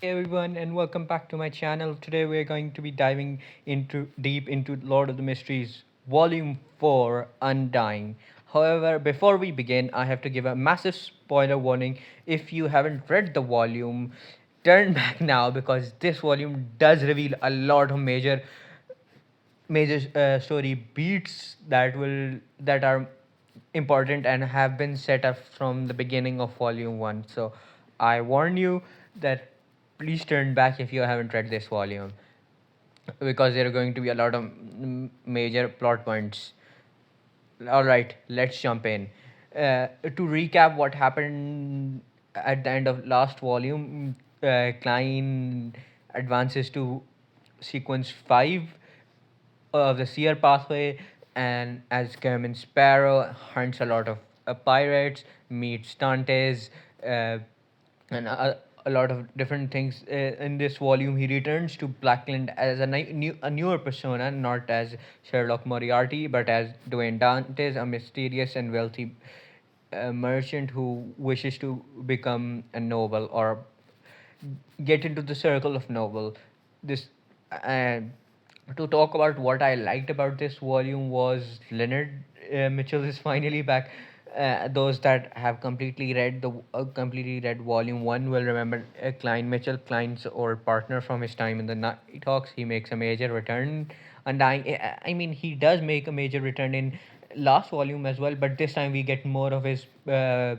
Hey everyone, and welcome back to my channel. Today we're going to be diving into deep into Lord of the Mysteries, Volume 4, Undying. However, before we begin, I have to give a massive spoiler warning. If you haven't read the volume, turn back now because this volume does reveal a lot of major story beats that are important and have been set up from the beginning of volume 1. So I warn you that please turn back if you haven't read this volume because there are going to be a lot of major plot points. All right, let's jump in. To recap what happened at the end of last volume, Klein advances to sequence 5 of the Seer pathway, and as Kermin Sparrow hunts a lot of pirates, meets Dantes, and a lot of different things. In this volume, he returns to Blackland as a newer persona, not as Sherlock Moriarty, but as Dwayne Dantes, a mysterious and wealthy merchant who wishes to become a noble or get into the circle of noble. This uh, to talk about what I liked about this volume was Leonard Mitchell is finally back. Those that have completely read Volume One will remember Klein Mitchell, Klein's old partner from his time in the Nighthawks. He makes a major return. Undying. I mean, he does make a major return in last volume as well, but this time we get more of his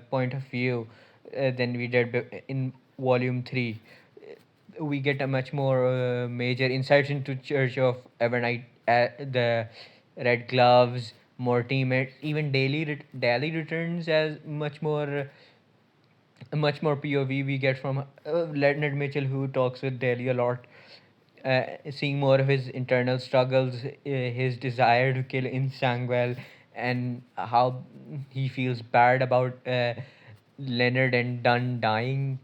point of view than we did in Volume Three. We get a much more major insights into Church of Evernight, the Red Gloves, more teammates, even daily returns as much more POV we get from Leonard Mitchell, who talks with Daly a lot. Seeing more of his internal struggles, his desire to kill in Sangwell, and how he feels bad about Leonard and Dunn dying.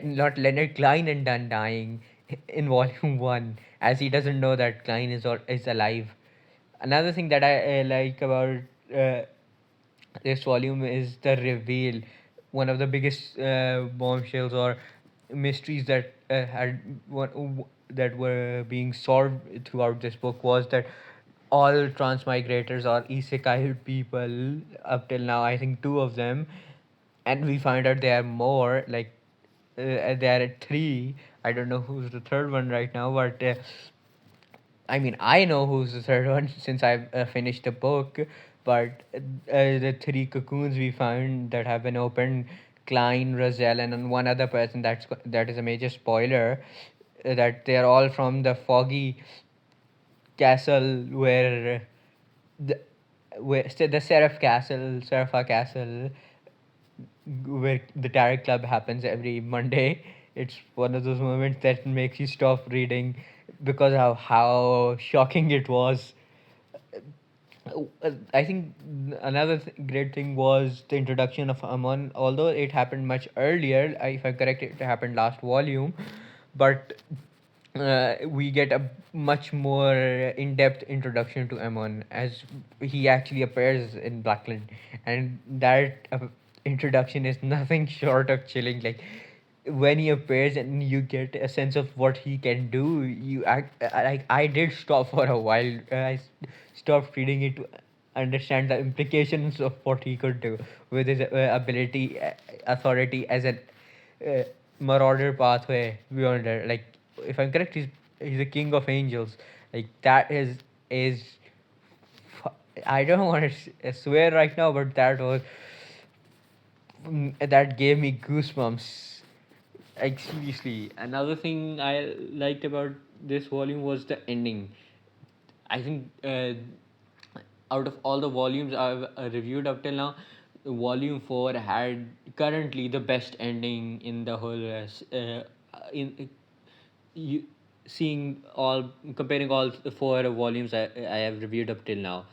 Not Leonard Klein and Dunn dying in Volume 1, as he doesn't know that Klein is alive. Another thing that I like about uh, this volume is the reveal. One of the biggest bombshells or mysteries that that were being solved throughout this book was that all transmigrators or isekai people up till now, I think two of them, and we find out there are more, like there are three. I don't know who's the third one right now, but I mean, I know who's the third one since I've finished the book, but the three cocoons we found that have been opened, Klein, Roselle, and then one other person that is a major spoiler, that they're all from the foggy castle the the Serapha Castle, where the Tarot Club happens every Monday. It's one of those moments that makes you stop reading because of how shocking it was. I think another great thing was the introduction of Amon. Although it happened much earlier, if I'm correct, it happened last volume, but we get a much more in-depth introduction to Amon as he actually appears in Blackland, and that introduction is nothing short of chilling. Like when he appears and you get a sense of what he can do, I did stop for a while. Stopped reading it to understand the implications of what he could do with his ability, authority as a uh, marauder pathway beyond it. Like if I'm correct, he's the king of angels. Like that is I don't want to swear right now, but that gave me goosebumps. Like seriously, another thing I liked about this volume was the ending. I think out of all the volumes I've reviewed up till now, Volume 4 had currently the best ending in the whole. In you seeing all comparing all the four volumes I have reviewed up till now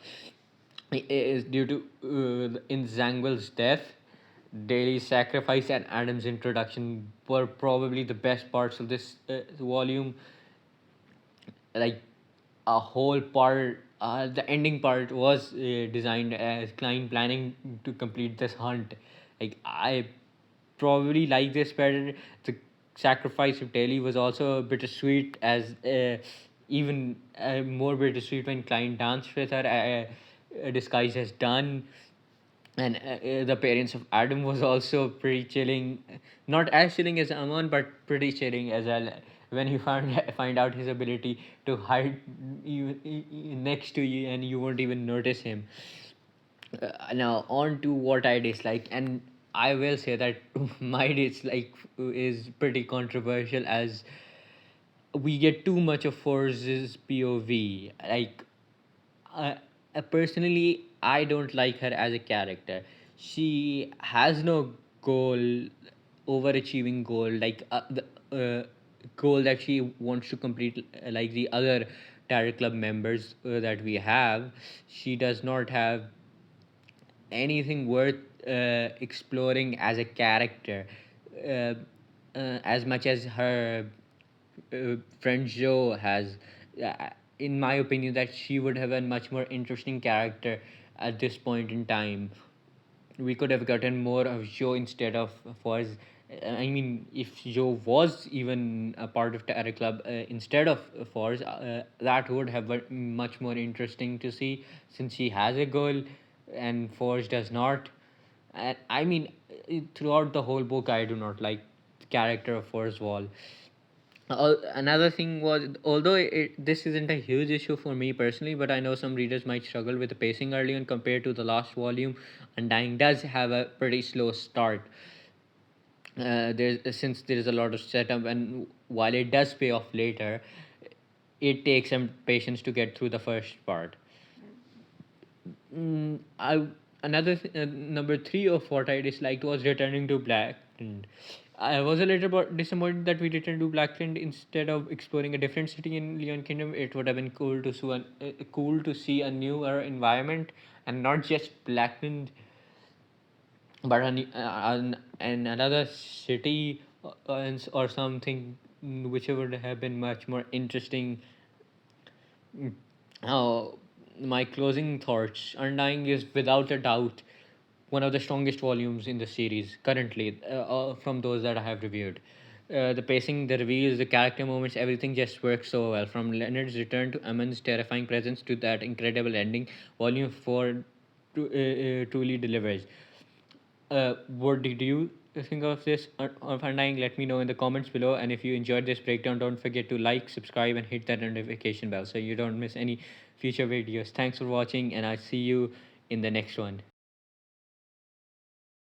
is due to in Zangwill's death, Daily Sacrifice, and Adam's introduction were probably the best parts of this volume. Like a whole part, the ending part was designed as Klein planning to complete this hunt. Like I probably like this better. The sacrifice of Daly was also bittersweet, as even more bittersweet when Klein danced with her, disguised as Dunn. And the parents of Adam was also pretty chilling, not as chilling as Amon, but pretty chilling as well. When you find out his ability to hide next to you and you won't even notice him. Now on to what I dislike, and I will say that my dislike is pretty controversial, as we get too much of Force's POV. Like, uh, personally, I don't like her as a character. She has no goal, overachieving goal, like the goal that she wants to complete, like the other Tarot Club members that we have. She does not have anything worth exploring as a character, uh, as much as her friend Joe has. In my opinion, that she would have a much more interesting character at this point in time. We could have gotten more of Joe instead of Foz. I mean, if Joe was even a part of Terror Club instead of Foz, that would have been much more interesting to see, since she has a goal and Forge does not. And I mean, throughout the whole book, I do not like the character of Forge Wall. Another thing was, although this isn't a huge issue for me personally, but I know some readers might struggle with the pacing early on compared to the last volume. Undying does have a pretty slow start. Since there is a lot of setup, and while it does pay off later, it takes some patience to get through the first part. I Number three of what I disliked was returning to Blackland. I was a little bit disappointed that we returned to Blackland instead of exploring a different city in Leon Kingdom. It would have been cool to see a newer environment, and not just Blackland, but another city, or something, which would have been much more interesting. Now, my closing thoughts. Undying is without a doubt one of the strongest volumes in the series currently, from those that I have reviewed. The pacing, the reveals, the character moments, everything just works so well. From Leonard's return to Amon's terrifying presence to that incredible ending, Volume 4 truly delivers. What did you think of this, of Undying? Let me know in the comments below. And if you enjoyed this breakdown, don't forget to like, subscribe, and hit that notification bell so you don't miss any future videos. Thanks for watching, and I'll see you in the next one.